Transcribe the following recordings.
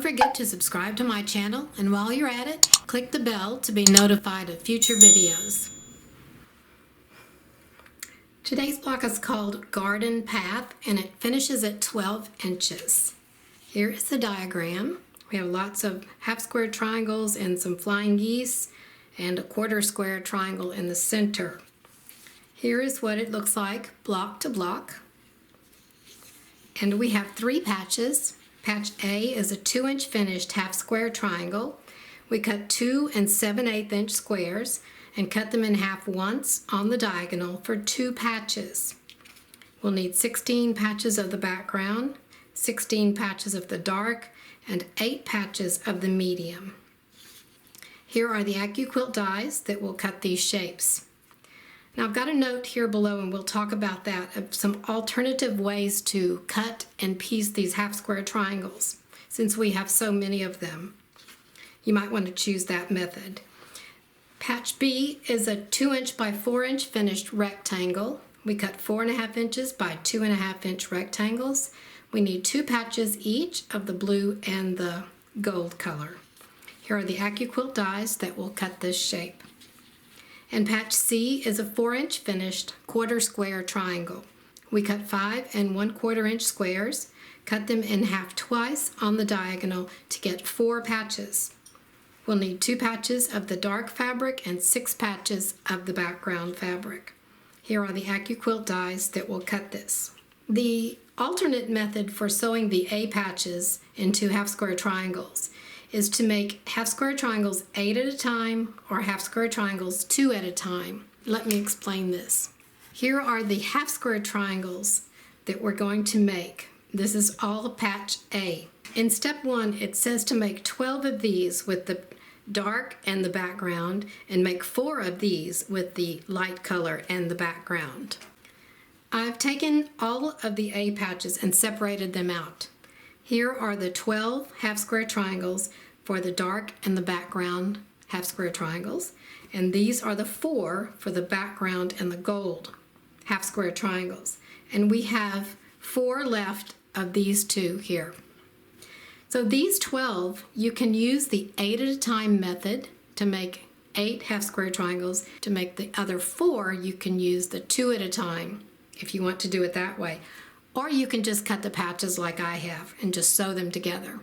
forget to subscribe to my channel, and while you're at it, click the bell to be notified of future videos. Today's block is called Garden Path, and it finishes at 12 inches. Here is the diagram. We have lots of half square triangles and some flying geese and a quarter square triangle in the center. Here is what it looks like block to block. And we have 3 patches. Patch A is a 2-inch finished half square triangle. We cut 2 7/8 inch squares and cut them in half once on the diagonal for 2 patches. We'll need 16 patches of the background, 16 patches of the dark, and 8 patches of the medium. Here are the AccuQuilt dies that will cut these shapes. Now I've got a note here below, and we'll talk about that, of some alternative ways to cut and piece these half square triangles, since we have so many of them. You might want to choose that method. Patch B is a 2-inch by 4-inch finished rectangle. We cut 4.5 inches by 2.5 inch rectangles. We need 2 patches each of the blue and the gold color. Here are the AccuQuilt dies that will cut this shape. And patch C is a 4-inch finished quarter square triangle. We cut 5 1/4 inch squares, cut them in half twice on the diagonal to get 4 patches. We'll need 2 patches of the dark fabric and 6 patches of the background fabric. Here are the AccuQuilt dies that will cut this. The alternate method for sewing the A patches into half square triangles is to make half square triangles 8 at a time or half square triangles 2 at a time. Let me explain this. Here are the half square triangles that we're going to make. This is all patch A. In step 1, it says to make 12 of these with the dark and the background, and make 4 of these with the light color and the background. I've taken all of the A patches and separated them out. Here are the 12 half square triangles for the dark and the background half square triangles, and these are the 4 for the background and the gold half square triangles. And we have 4 left of these 2 here. So these 12, you can use the 8 at a time method to make 8 half square triangles. To make the other 4, you can use the 2 at a time if you want to do it that way. Or you can just cut the patches like I have and just sew them together.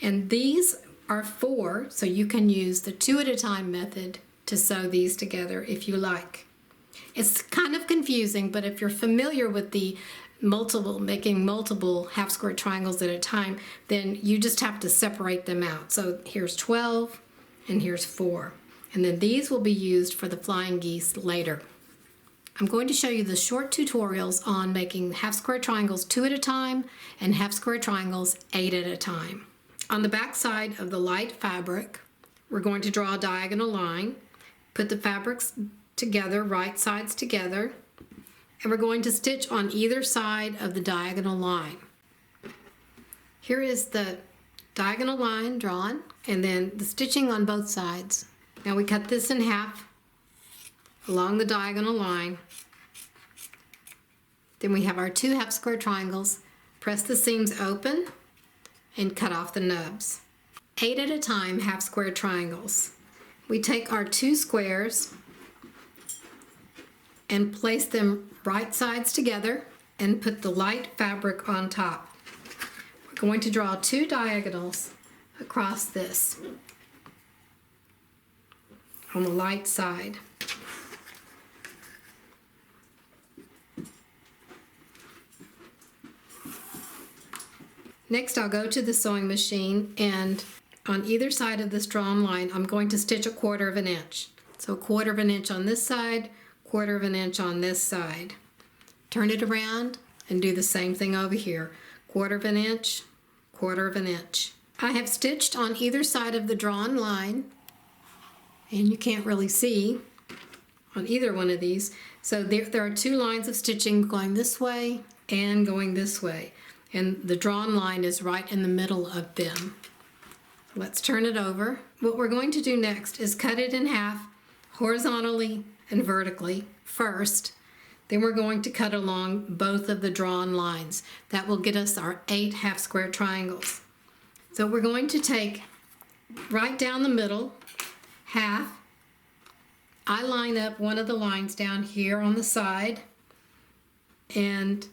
And these are 4, so you can use the 2 at a time method to sew these together if you like. It's kind of confusing, but if you're familiar with the making multiple half square triangles at a time, then you just have to separate them out. So here's 12 and here's 4. And then these will be used for the flying geese later. I'm going to show you the short tutorials on making half square triangles 2 at a time and half square triangles 8 at a time. On the back side of the light fabric, we're going to draw a diagonal line, put the fabrics together, right sides together, and we're going to stitch on either side of the diagonal line. Here is the diagonal line drawn, and then the stitching on both sides. Now we cut this in half along the diagonal line. Then we have our 2 half square triangles. Press the seams open and cut off the nubs. 8 at a time half square triangles. We take our 2 squares and place them right sides together and put the light fabric on top. We're going to draw 2 diagonals across this on the light side. Next, I'll go to the sewing machine, and on either side of this drawn line, I'm going to stitch 1/4 inch. So 1/4 inch on this side, 1/4 inch on this side. Turn it around and do the same thing over here. 1/4 inch, 1/4 inch. I have stitched on either side of the drawn line, and you can't really see on either one of these. So there are 2 lines of stitching going this way and going this way. And the drawn line is right in the middle of them. Let's turn it over. What we're going to do next is cut it in half horizontally and vertically first. Then we're going to cut along both of the drawn lines. That will get us our 8 half square triangles. So we're going to take right down the middle, half. I line up one of the lines down here on the side, and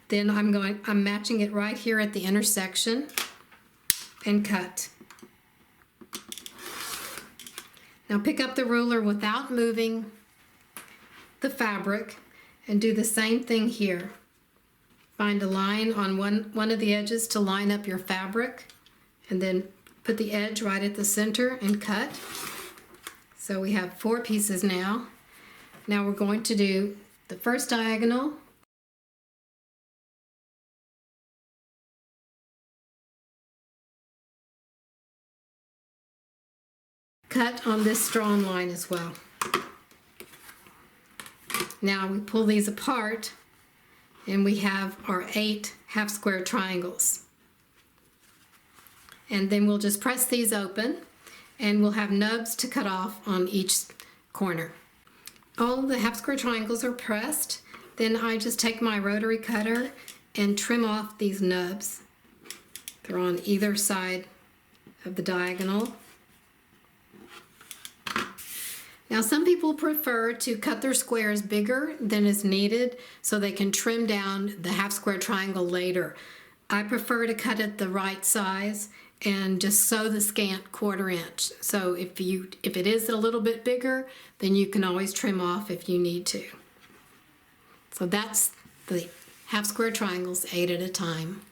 then I'm matching it right here at the intersection and cut. Now pick up the ruler without moving the fabric and do the same thing here. Find a line on one of the edges to line up your fabric, and then put the edge right at the center and cut. So we have 4 pieces now. Now we're going to do the first diagonal, cut on this strong line as well. Now we pull these apart and we have our 8 half square triangles. And then we'll just press these open and we'll have nubs to cut off on each corner. All the half square triangles are pressed. Then I just take my rotary cutter and trim off these nubs. They're on either side of the diagonal. Now some people prefer to cut their squares bigger than is needed so they can trim down the half square triangle later. I prefer to cut it the right size and just sew the scant 1/4 inch. So if it is a little bit bigger, then you can always trim off if you need to. So that's the half square triangles 8 at a time.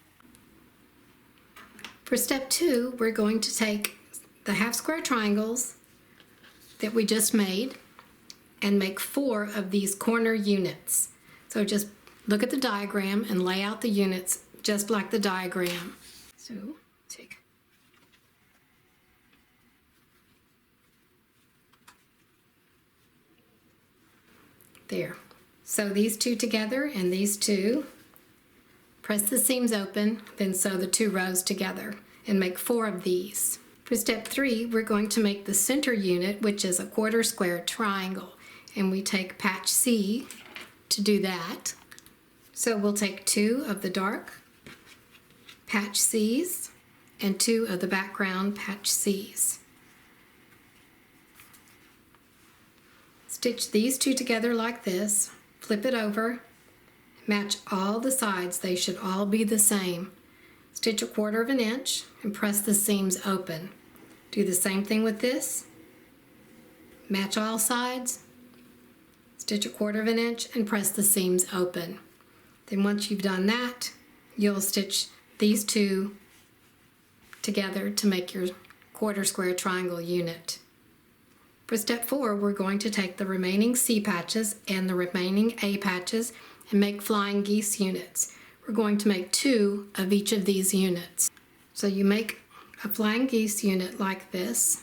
For step 2, we're going to take the half square triangles that we just made and make 4 of these corner units. So just look at the diagram and lay out the units just like the diagram. So take there. Sew these 2 together and these 2. Press the seams open, then sew the 2 rows together and make 4 of these. For step 3, we're going to make the center unit, which is a 1/4 square triangle. And we take patch C to do that. So we'll take 2 of the dark patch C's and 2 of the background patch C's. Stitch these 2 together like this, flip it over, match all the sides, they should all be the same. Stitch a 1/4 inch and press the seams open. Do the same thing with this. Match all sides, stitch a 1/4 inch and press the seams open. Then once you've done that, you'll stitch these 2 together to make your 1/4 square triangle unit. For step 4, we're going to take the remaining C patches and the remaining A patches and make flying geese units. We're going to make 2 of each of these units. So you make a flying geese unit like this.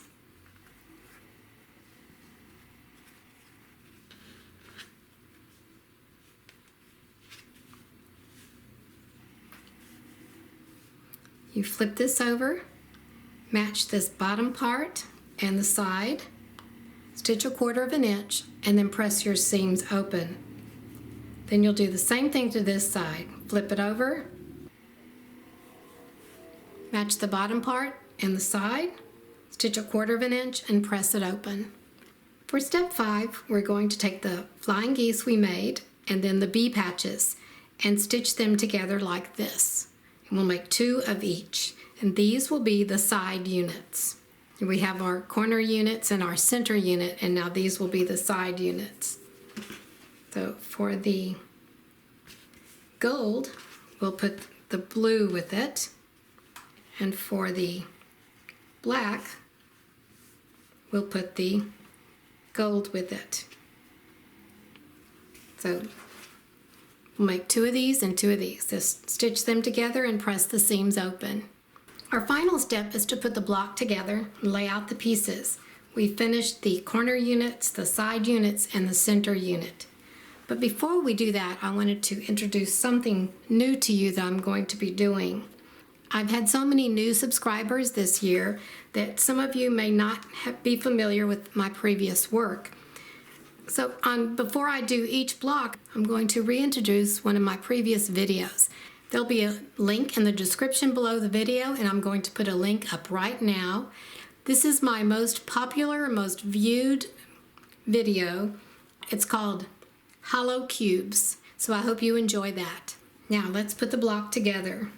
You flip this over, match this bottom part and the side, stitch a 1/4 inch, and then press your seams open. Then you'll do the same thing to this side. Flip it over, match the bottom part and the side, stitch a 1/4 inch and press it open. For step 5, we're going to take the flying geese we made and then the B patches and stitch them together like this. And we'll make 2 of each, and these will be the side units. We have our corner units and our center unit, and now these will be the side units. So for the gold, we'll put the blue with it, and for the black, we'll put the gold with it. So we'll make 2 of these and 2 of these. Just stitch them together and press the seams open. Our final step is to put the block together and lay out the pieces. We finished the corner units, the side units, and the center unit. But before we do that, I wanted to introduce something new to you that I'm going to be doing. I've had so many new subscribers this year that some of you may not be familiar with my previous work. So before I do each block, I'm going to reintroduce one of my previous videos. There'll be a link in the description below the video, and I'm going to put a link up right now. This is my most popular, most viewed video. It's called Hollow Cubes, so I hope you enjoy that. Now let's put the block together.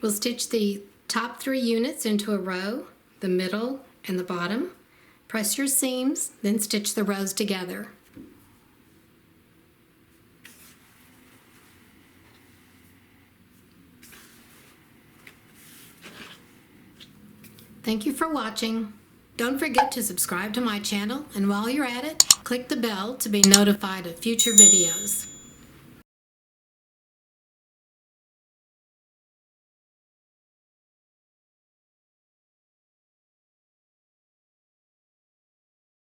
We'll stitch the top 3 units into a row, the middle and the bottom. Press your seams, then stitch the rows together. Thank you for watching. Don't forget to subscribe to my channel, and while you're at it, click the bell to be notified of future videos.